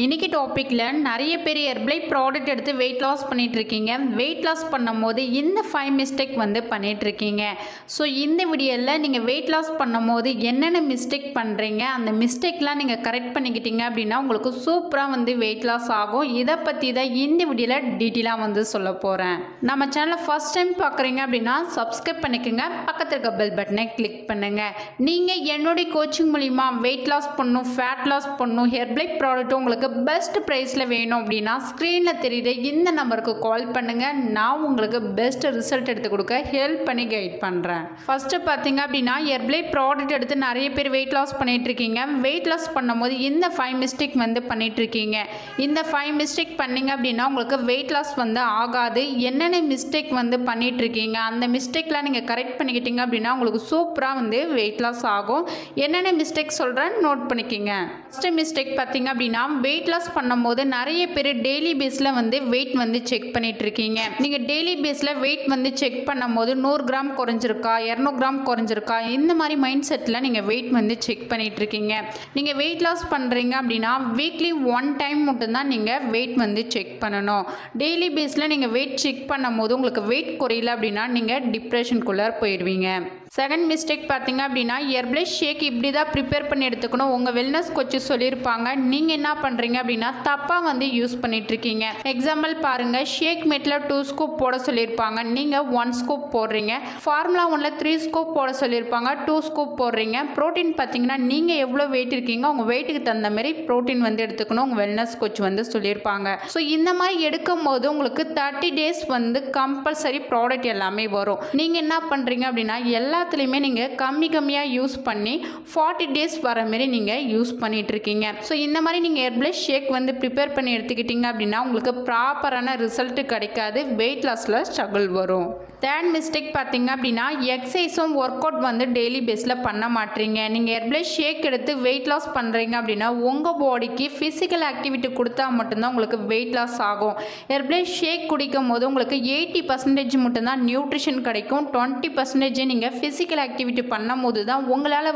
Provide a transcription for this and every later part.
இன்னைக்கு டாபிக்ல நிறைய பேர் ஹெர்பலை ப்ராடக்ட் எடுத்து வெயிட் லாஸ் பண்ணிட்டு இருக்கீங்க. வெயிட் லாஸ் பண்ணும்போது இந்த 5 மிஸ்டேக் பண்ணிட்டு இருக்கீங்க. ஸோ இந்த வீடியோவில் நீங்கள் வெயிட் லாஸ் பண்ணும்போது என்னென்ன மிஸ்டேக் பண்ணுறீங்க, அந்த மிஸ்டேக்லாம் நீங்கள் கரெக்ட் பண்ணிக்கிட்டீங்க அப்படின்னா உங்களுக்கு சூப்பராக வெயிட் லாஸ் ஆகும். இதை பற்றி தான் இந்த வீடியோவில் டீட்டெயிலாக சொல்ல போகிறேன். நம்ம சேனலை ஃபர்ஸ்ட் டைம் பார்க்குறீங்க அப்படின்னா சப்ஸ்கிரைப் பண்ணிக்கோங்க, பக்கத்தில் இருக்க பெல் பட்டனை கிளிக் பண்ணுங்கள். நீங்கள் என்னுடைய கோச்சிங் மூலிமா வெயிட் லாஸ் பண்ணணும், ஃபேட் லாஸ் பண்ணணும், ஹெர்பலை ப்ராடக்ட் உங்களுக்கு பெஸ்ட் பிரைஸ்ல வேணும் அப்படின்னா ஸ்கிரீன்ல தெரியுற இந்த நம்பருக்கு கால் பண்ணுங்க. நான் உங்களுக்கு பெஸ்ட் ரிசல்ட் எடுத்து கொடுக்க ஹெல்ப் பண்ணி கைட் பண்றேன். ஃபர்ஸ்ட் பாத்தீங்க அப்படின்னா ஹெர்பலை ப்ராடக்ட் எடுத்து நிறைய பேர் வெயிட் லாஸ் பண்ணிட்டு இருக்கீங்க. வெயிட் லாஸ் பண்ணும்போது இந்த 5 மிஸ்டேக் பண்ணிட்டு இருக்கீங்க. இந்த 5 மிஸ்டேக் பண்ணீங்க அப்படின்னா உங்களுக்கு வெயிட் லாஸ் ஆகாது. என்னென்ன மிஸ்டேக் பண்ணிட்டு இருக்கீங்க, அந்த மிஸ்டேக்லாம் நீங்க கரெக்ட் பண்ணிக்கிட்டீங்க அப்படின்னா உங்களுக்கு சூப்பரா வெயிட் லாஸ் ஆகும். என்னென்ன மிஸ்டேக் சொல்றேன் நோட் பண்ணிக்கோங்க. ஃபர்ஸ்ட் மிஸ்டேக் பாத்தீங்க அப்படின்னா வெயிட் லாஸ் பண்ணும்போது நிறைய பேர் டெய்லி பேஸில் வெயிட் செக் பண்ணிட்டு இருக்கீங்க. நீங்கள் டெய்லி பேஸில் வெயிட் செக் பண்ணும்போது 100 கிராம் குறைஞ்சிருக்கா, 200 கிராம் குறைஞ்சிருக்கா, இந்த மாதிரி மைண்ட் செட்டில் நீங்கள் வெயிட் செக் பண்ணிட்டு இருக்கீங்க. நீங்கள் வெயிட் லாஸ் பண்ணுறீங்க அப்படின்னா வீக்லி 1 டைம் மட்டும்தான் நீங்கள் வெயிட் செக் பண்ணணும். டெய்லி பேஸில் நீங்கள் வெயிட் செக் பண்ணும்போது உங்களுக்கு வெயிட் குறையல அப்படின்னா நீங்கள் டிப்ரெஷனுக்குள்ளே போயிடுவீங்க. செகண்ட் மிஸ்டேக் பார்த்தீங்க அப்படின்னா ஹெர்பலை ஷேக் இப்படி தான் ப்ரிப்பேர் பண்ணி எடுத்துக்கணும். உங்கள் வெல்னஸ் கோச்சு சொல்லியிருப்பாங்க, நீங்கள் என்ன பண்ணுறீங்க அப்படின்னா தப்பாக யூஸ் பண்ணிட்டு இருக்கீங்க. எக்ஸாம்பிள் பாருங்கள், ஷேக் மேட்டில் 2 ஸ்கூப் போட சொல்லியிருப்பாங்க, நீங்கள் 1 ஸ்கூப் போடுறீங்க. ஃபார்முலா 1ல் 3 ஸ்கூப் போட சொல்லியிருப்பாங்க, 2 ஸ்கூப் போடுறீங்க. ப்ரோட்டீன் பார்த்தீங்கன்னா நீங்கள் எவ்வளோ வெயிட் இருக்கீங்க உங்கள் வெயிட்டுக்கு தகுந்த மாதிரி ப்ரோட்டீன் எடுத்துக்கணும் உங்கள் வெல்னஸ் கோச் சொல்லியிருப்பாங்க. ஸோ இந்த மாதிரி எடுக்கும் போது உங்களுக்கு 30 டேஸ் கம்பல்சரி ப்ராடக்ட் எல்லாமே வரும். நீங்கள் என்ன பண்ணுறீங்க அப்படின்னா எல்லாத்துலேயுமே நீங்கள் கம்மியாக யூஸ் பண்ணி 40 டேஸ் வர மாதிரி நீங்கள் யூஸ் பண்ணிட்டு இருக்கீங்க. ஸோ இந்த மாதிரி நீங்கள் ஹெர்பலை ஷேக் ப்ரிப்பேர் பண்ணி எடுத்துக்கிட்டீங்க அப்படின்னா உங்களுக்கு ப்ராப்பரான ரிசல்ட் கிடைக்காது, வெயிட் லாஸில் ஸ்ட்ரகிள் வரும். தேர்ட் மிஸ்டேக் பார்த்தீங்க அப்படின்னா எக்ஸசைஸும் ஒர்க் அவுட் டெய்லி பேஸில் பண்ண மாட்டீங்க. நீங்கள் ஹெர்பலை ஷேக் எடுத்து வெயிட் லாஸ் பண்ணுறீங்க அப்படின்னா உங்கள் பாடிக்கு ஃபிசிக்கல் ஆக்டிவிட்டி கொடுத்தா மட்டும்தான் உங்களுக்கு வெயிட் லாஸ் ஆகும். ஹெர்பலை ஷேக் குடிக்கும் போது உங்களுக்கு 80% மட்டும்தான் நியூட்ரிஷன் கிடைக்கும். 20% நீங்கள் ஃபிசிக்கல் ஆக்டிவிட்டி பண்ணும் போது தான் உங்களால்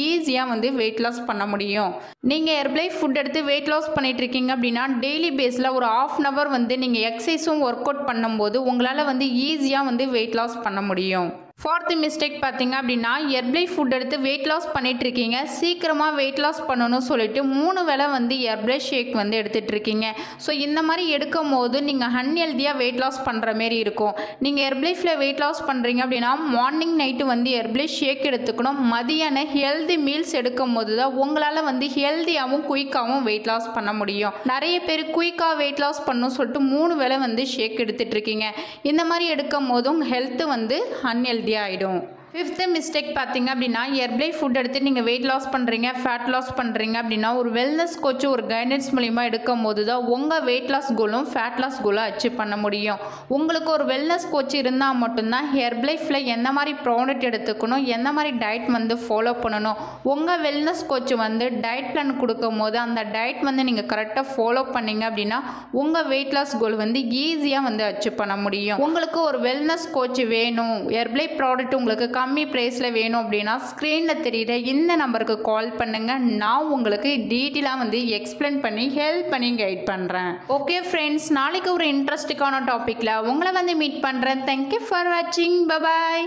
ஈஸியாக வெயிட் லாஸ் பண்ண முடியும். நீங்கள் ஹெர்பலை ஃபுட் எடுத்து வெயிட் லாஸ் பண்ணிட்டு இருக்கீங்க அப்படின்னா டெய்லி பேஸில் ஒரு 1/2 hour நீங்கள் எக்ஸசைஸும் ஒர்க் அவுட் பண்ணும்போது உங்களால் ஈஸியாக வெயிட் லாஸ் பண்ண முடியும். ஃபோர்த் மிஸ்டேக் பார்த்தீங்க அப்படின்னா ஹெர்பலை ஃபுட் எடுத்து வெயிட் லாஸ் பண்ணிட்டு இருக்கீங்க. சீக்கிரமாக வெயிட் லாஸ் பண்ணணும்னு சொல்லிட்டு 3 வேளை ஹெர்பலை ஷேக் எடுத்துகிட்டு இருக்கீங்க. ஸோ இந்த மாதிரி எடுக்கும் போது நீங்கள் அன்ஹெல்தியாக வெயிட் லாஸ் பண்ணுற மாரி இருக்கும். நீங்கள் ஹெர்பலைஃபில் வெயிட் லாஸ் பண்ணுறீங்க அப்படின்னா மார்னிங் நைட்டு ஹெர்பலை ஷேக் எடுத்துக்கணும். மதியான ஹெல்தி மீல்ஸ் எடுக்கும் போது தான் உங்களால் ஹெல்தியாகவும் குயிக்காகவும் வெயிட் லாஸ் பண்ண முடியும். நிறைய பேர் குயிக்காக வெயிட் லாஸ் பண்ணணும்னு சொல்லிட்டு 3 வேளை ஷேக் எடுத்துகிட்டு இருக்கீங்க. இந்த மாதிரி எடுக்கும் போதும் ஹெல்த்து அன்ஹெல்தி ஆயிடும். ஃபிஃப்த் மிஸ்டேக் பார்த்தீங்க அப்படின்னா ஹெர்பலை ஃபுட் எடுத்து நீங்கள் வெயிட் லாஸ் பண்ணுறீங்க, ஃபேட் லாஸ் பண்ணுறீங்க அப்படின்னா ஒரு வெல்னஸ் கோச்சு ஒரு கைடன்ஸ் மூலிமா எடுக்கும் போது தான் உங்கள் வெயிட் லாஸ் கோலும் ஃபேட் லாஸ் கோலும் அச்சீவ் பண்ண முடியும். உங்களுக்கு ஒரு வெல்னஸ் கோச் இருந்தால் மட்டும்தான் ஹெர்பலைஃபில் எந்த மாதிரி ப்ராடக்ட் எடுத்துக்கணும், எந்த மாதிரி டயட் ஃபாலோ பண்ணணும், உங்கள் வெல்னஸ் கோச்சு டயட் பிளான் கொடுக்கும் போது அந்த டயட் நீங்கள் கரெக்டாக ஃபாலோ பண்ணீங்க அப்படின்னா உங்கள் வெயிட் லாஸ் கோல் ஈஸியாக அச்சீவ் பண்ண முடியும். உங்களுக்கு ஒரு வெல்னஸ் கோச் வேணும், ஹெர்பலை ப்ராடக்ட் உங்களுக்கு கம்மி பிரைஸில் வேணும் அப்படின்னா ஸ்க்ரீனில் தெரியுற இந்த நம்பருக்கு கால் பண்ணுங்கள். நான் உங்களுக்கு டீட்டெயிலாக எக்ஸ்பிளைன் பண்ணி ஹெல்ப் பண்ணி கைட் பண்ணுறேன். ஓகே ஃப்ரெண்ட்ஸ், நாளைக்கு ஒரு இன்ட்ரெஸ்டிங்கான டாப்பிக்கில் உங்களை மீட் பண்ணுறேன். தேங்க்யூ ஃபார் வாட்சிங். Bye bye.